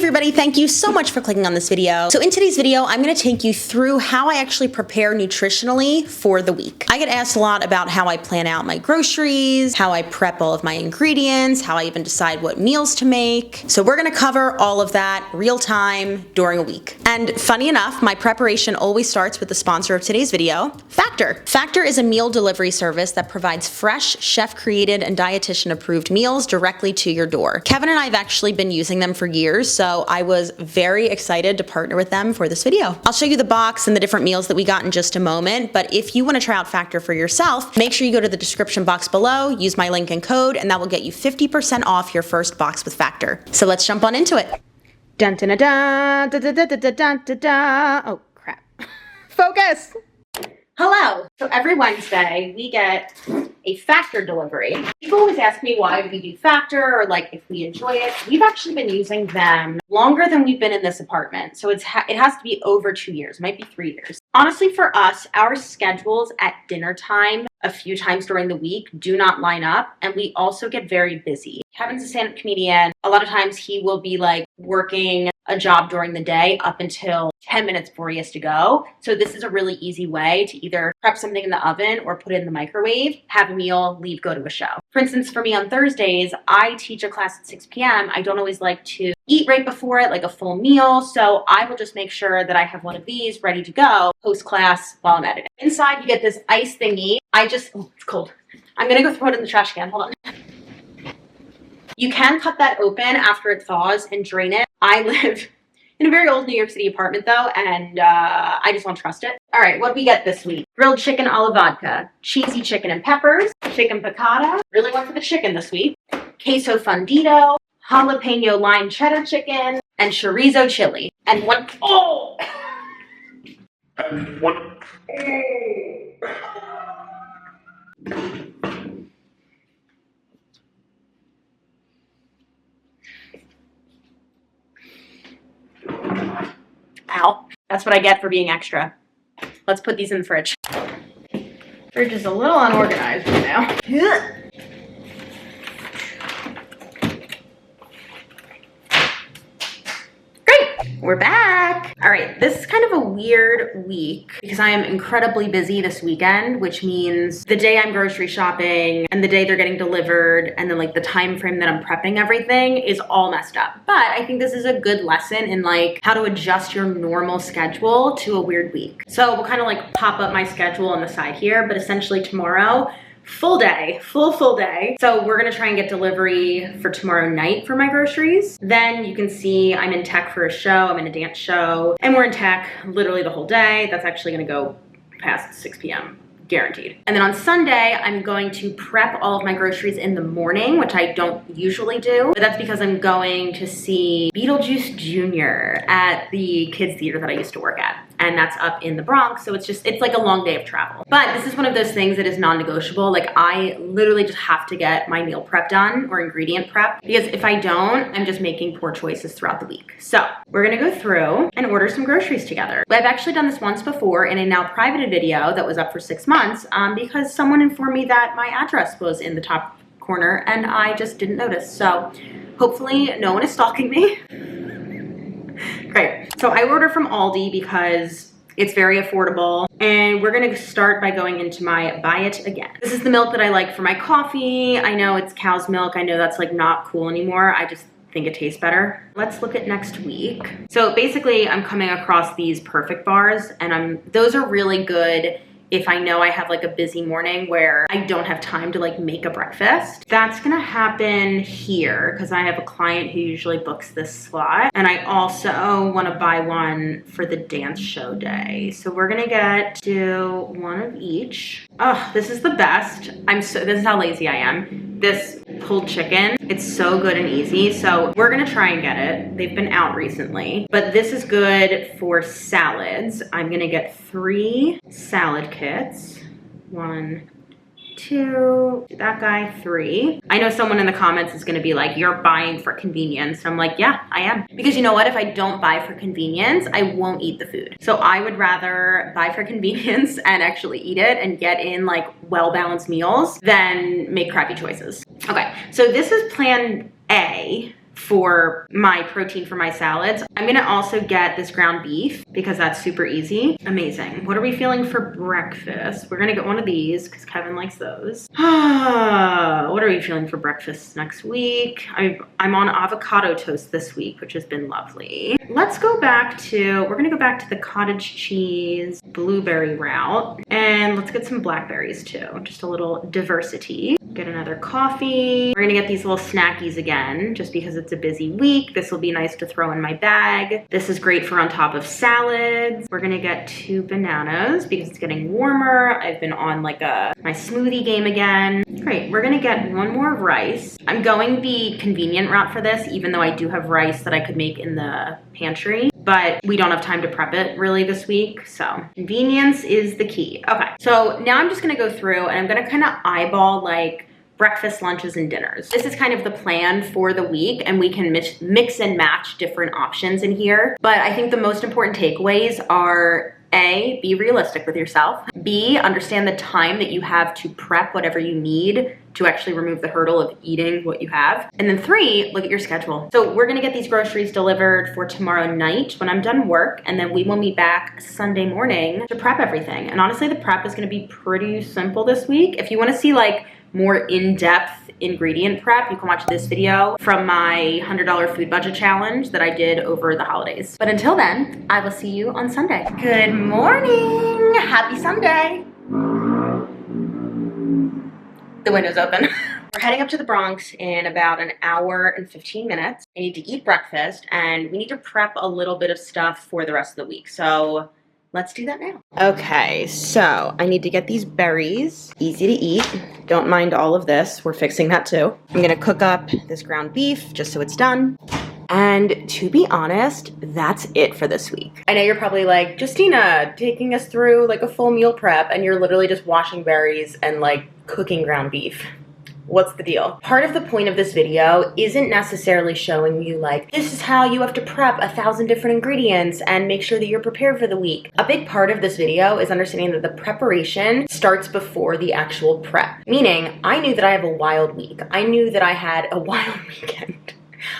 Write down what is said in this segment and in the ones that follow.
everybody, thank you so much for clicking on this video. So in today's video, I'm gonna take you through how I actually prepare nutritionally for the week. I get asked a lot about how I plan out my groceries, how I prep all of my ingredients, how I even decide what meals to make. So we're gonna cover all of that real time during a week. And funny enough, my preparation always starts with the sponsor of today's video, Factor. Factor is a meal delivery service that provides fresh, chef-created and dietitian-approved meals directly to your door. Kevin and I have actually been using them for years, so I was very excited to partner with them for this video. I'll show you the box and the different meals that we got in just a moment, but if you want to try out Factor for yourself, make sure you go to the description box below, use my link and code, and that will get you 50% off your first box with Factor. So let's jump on into it. Dun dun dun dun dun dun dun dun dun dun. Oh crap. Focus! Hello. So every Wednesday we get a Factor delivery. People always ask me why we do Factor or like if we enjoy it. We've actually been using them longer than we've been in this apartment. So it has to be over 2 years, might be 3 years. Honestly, for us, our schedules at dinner time a few times during the week do not line up, and we also get very busy. Kevin's a stand-up comedian. A lot of times he will be like working a job during the day up until 10 minutes before he has to go. So this is a really easy way to either prep something in the oven or put it in the microwave, have a meal, leave, go to a show. For instance, for me on Thursdays, I teach a class at 6 p.m. I don't always like to eat right before it, like a full meal. So I will just make sure that I have one of these ready to go post-class while I'm editing. Inside, you get this ice thingy. Oh, it's cold. I'm gonna go throw it in the trash can, hold on. You can cut that open after it thaws and drain it. I live in a very old New York City apartment though, and I just don't trust it. All right, what do we get this week? Grilled chicken a la vodka, cheesy chicken and peppers, chicken piccata, really went for the chicken this week, queso fundido, jalapeno lime cheddar chicken, and chorizo chili. And one, oh! And one, Ow. That's what I get for being extra. Let's put these in the fridge. Fridge is a little unorganized right now. We're back. All right, this is kind of a weird week because I am incredibly busy this weekend, which means the day I'm grocery shopping and the day they're getting delivered and then like the time frame that I'm prepping everything is all messed up. But I think this is a good lesson in like how to adjust your normal schedule to a weird week. So we'll kind of like pop up my schedule on the side here, but essentially tomorrow, full day, full day. So we're gonna try and get delivery for tomorrow night for my groceries. Then you can see I'm in tech for a show, I'm in a dance show, and we're in tech literally the whole day. That's actually gonna go past 6 p.m. guaranteed. And then on Sunday, I'm going to prep all of my groceries in the morning, which I don't usually do, but that's because I'm going to see Beetlejuice Jr. at the kids theater that I used to work at. And that's up in the Bronx, so it's like a long day of travel. But this is one of those things that is non-negotiable. Like I literally just have to get my meal prep done or ingredient prep, because if I don't, I'm just making poor choices throughout the week. So we're gonna go through and order some groceries together. I've actually done this once before in a now privated video that was up for 6 months because someone informed me that my address was in the top corner and I just didn't notice. So hopefully no one is stalking me. Great. So I order from Aldi because it's very affordable, and we're gonna start by going into my buy it again. This is the milk that I like for my coffee. I know it's cow's milk. I know that's like not cool anymore. I just think it tastes better. Let's look at next week. So basically I'm coming across these perfect bars, and those are really good if I know I have like a busy morning where I don't have time to like make a breakfast. That's gonna happen here because I have a client who usually books this slot. And I also wanna buy one for the dance show day. So we're gonna do one of each. Oh, this is the best. This is how lazy I am. This pulled chicken, it's so good and easy. So we're gonna try and get it. They've been out recently, but this is good for salads. I'm gonna get 3 salad kits. 1, 2, that guy, 3. I know someone in the comments is gonna be like, you're buying for convenience. I'm like, yeah, I am. Because you know what? If I don't buy for convenience, I won't eat the food. So I would rather buy for convenience and actually eat it and get in like well-balanced meals than make crappy choices. Okay, so this is plan A for my protein for my salads. I'm gonna also get this ground beef because that's super easy. Amazing. What are we feeling for breakfast? We're gonna get one of these because Kevin likes those. What are we feeling for breakfast next week? I'm on avocado toast this week, which has been lovely. Let's go back to, we're gonna go back to the cottage cheese blueberry route, and let's get some blackberries too. Just a little diversity. Get another coffee. We're gonna get these little snackies again, just because it's a busy week. This will be nice to throw in my bag. This is great for on top of salads. We're gonna get 2 bananas because it's getting warmer. I've been on like my smoothie game again. Great, we're gonna get 1 more rice. I'm going the convenient route for this, even though I do have rice that I could make in the pantry, but we don't have time to prep it really this week, so convenience is the key. Okay, so now I'm just gonna go through and I'm gonna kind of eyeball like breakfast, lunches, and dinners. This is kind of the plan for the week, and we can mix and match different options in here. But I think the most important takeaways are A, be realistic with yourself. B, understand the time that you have to prep whatever you need to actually remove the hurdle of eating what you have. And then 3, look at your schedule. So we're gonna get these groceries delivered for tomorrow night when I'm done work, and then we will meet back Sunday morning to prep everything. And honestly, the prep is gonna be pretty simple this week. If you wanna see like more in-depth ingredient prep, you can watch this video from my $100 food budget challenge that I did over the holidays. But until then, I will see you on Sunday. Good morning, happy Sunday. The window's open. We're heading up to the Bronx in about an hour and 15 minutes. I need to eat breakfast and we need to prep a little bit of stuff for the rest of the week. So let's do that now. Okay, so I need to get these berries. Easy to eat. Don't mind all of this. We're fixing that too. I'm gonna cook up this ground beef just so it's done. And to be honest, that's it for this week. I know you're probably like, Justina, taking us through like a full meal prep and you're literally just washing berries and like cooking ground beef. What's the deal? Part of the point of this video isn't necessarily showing you like, this is how you have to prep 1,000 different ingredients and make sure that you're prepared for the week. A big part of this video is understanding that the preparation starts before the actual prep. Meaning, I knew that I have a wild week. I knew that I had a wild weekend.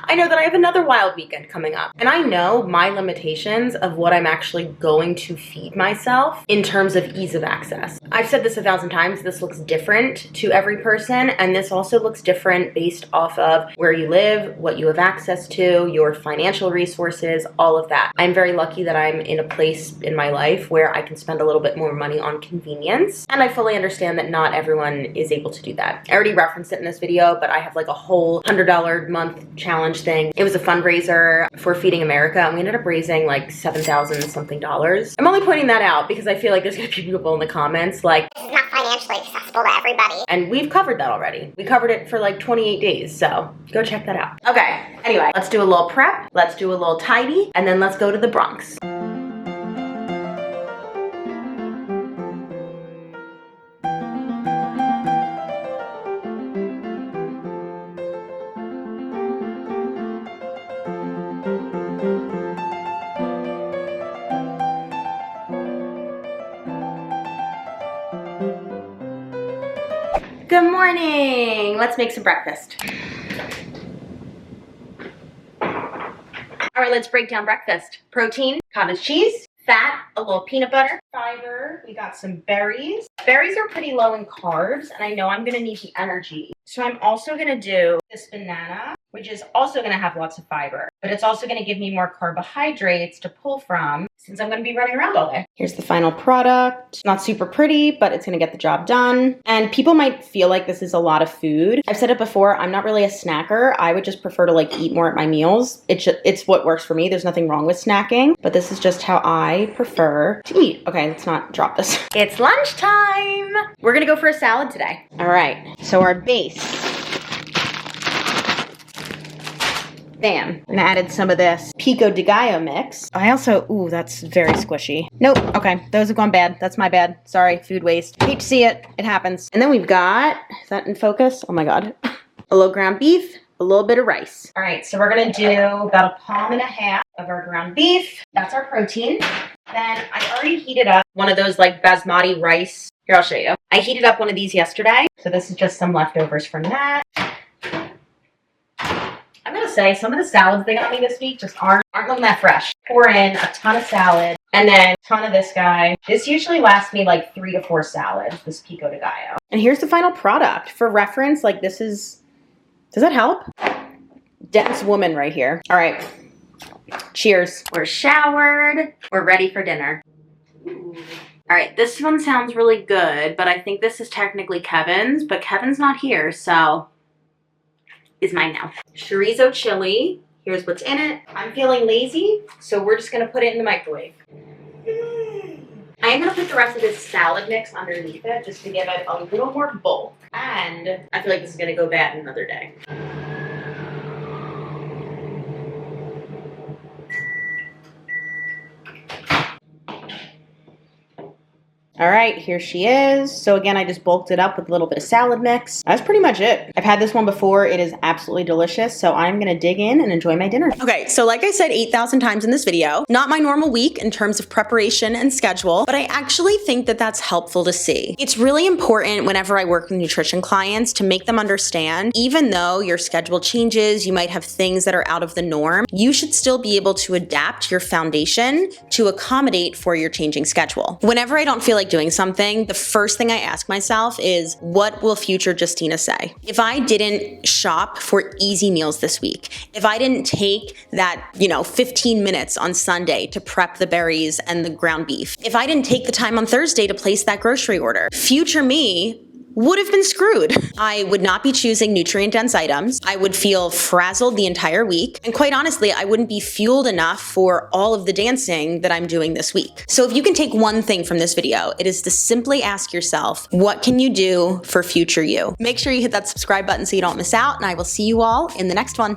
I know that I have another wild weekend coming up. And I know my limitations of what I'm actually going to feed myself in terms of ease of access. I've said this 1,000 times, this looks different to every person, and this also looks different based off of where you live, what you have access to, your financial resources, all of that. I'm very lucky that I'm in a place in my life where I can spend a little bit more money on convenience, and I fully understand that not everyone is able to do that. I already referenced it in this video, but I have like a whole $100 month challenge thing. It was a fundraiser for Feeding America, and we ended up raising like $7,000 something. I'm only pointing that out because I feel like there's gonna be people in the comments like, this is not financially accessible to everybody. And we've covered that already. We covered it for like 28 days, so go check that out. Okay, anyway, let's do a little prep, let's do a little tidy, and then let's go to the Bronx. Good morning. Let's make some breakfast. All right, let's break down breakfast. Protein, cottage cheese, fat, a little peanut butter, fiber, we got some berries. Berries are pretty low in carbs, and I know I'm gonna need the energy. So I'm also gonna do this banana, which is also gonna have lots of fiber, but it's also gonna give me more carbohydrates to pull from since I'm gonna be running around all day. Here's the final product. Not super pretty, but it's gonna get the job done. And people might feel like this is a lot of food. I've said it before, I'm not really a snacker. I would just prefer to like eat more at my meals. It's what works for me. There's nothing wrong with snacking, but this is just how I prefer to eat. Okay, let's not drop this. It's lunchtime. We're gonna go for a salad today. All right, so our base. Bam. And I added some of this pico de gallo mix. I also, ooh, that's very squishy. Nope, okay, those have gone bad. That's my bad. Sorry, food waste. Hate to see it, it happens. And then we've got, is that in focus? Oh my God. A little ground beef, a little bit of rice. All right, so we're gonna do about 1.5 pounds of our ground beef. That's our protein. Then I already heated up one of those like basmati rice. Here, I'll show you. I heated up one of these yesterday. So this is just some leftovers from that. I'm gonna say some of the salads they got me this week just aren't looking that fresh. Pour in a ton of salad and then a ton of this guy. This usually lasts me like 3 to 4 salads, this pico de gallo. And here's the final product. For reference, like this is, does that help? Dense woman right here. All right, cheers. We're showered, we're ready for dinner. All right, this one sounds really good, but I think this is technically Kevin's, but Kevin's not here, so it's mine now. Chorizo chili, here's what's in it. I'm feeling lazy, so we're just gonna put it in the microwave. I am gonna put the rest of this salad mix underneath it just to give it a little more bulk. And I feel like this is gonna go bad another day. All right, here she is. So again, I just bulked it up with a little bit of salad mix. That's pretty much it. I've had this one before. It is absolutely delicious. So I'm gonna dig in and enjoy my dinner. Okay, so like I said 8,000 times in this video, not my normal week in terms of preparation and schedule, but I actually think that that's helpful to see. It's really important whenever I work with nutrition clients to make them understand, even though your schedule changes, you might have things that are out of the norm, you should still be able to adapt your foundation to accommodate for your changing schedule. Whenever I don't feel like doing something, the first thing I ask myself is, what will future Justina say? If I didn't shop for easy meals this week, if I didn't take that, 15 minutes on Sunday to prep the berries and the ground beef, if I didn't take the time on Thursday to place that grocery order, future me would have been screwed. I would not be choosing nutrient-dense items. I would feel frazzled the entire week. And quite honestly, I wouldn't be fueled enough for all of the dancing that I'm doing this week. So if you can take one thing from this video, it is to simply ask yourself, what can you do for future you? Make sure you hit that subscribe button so you don't miss out, and I will see you all in the next one.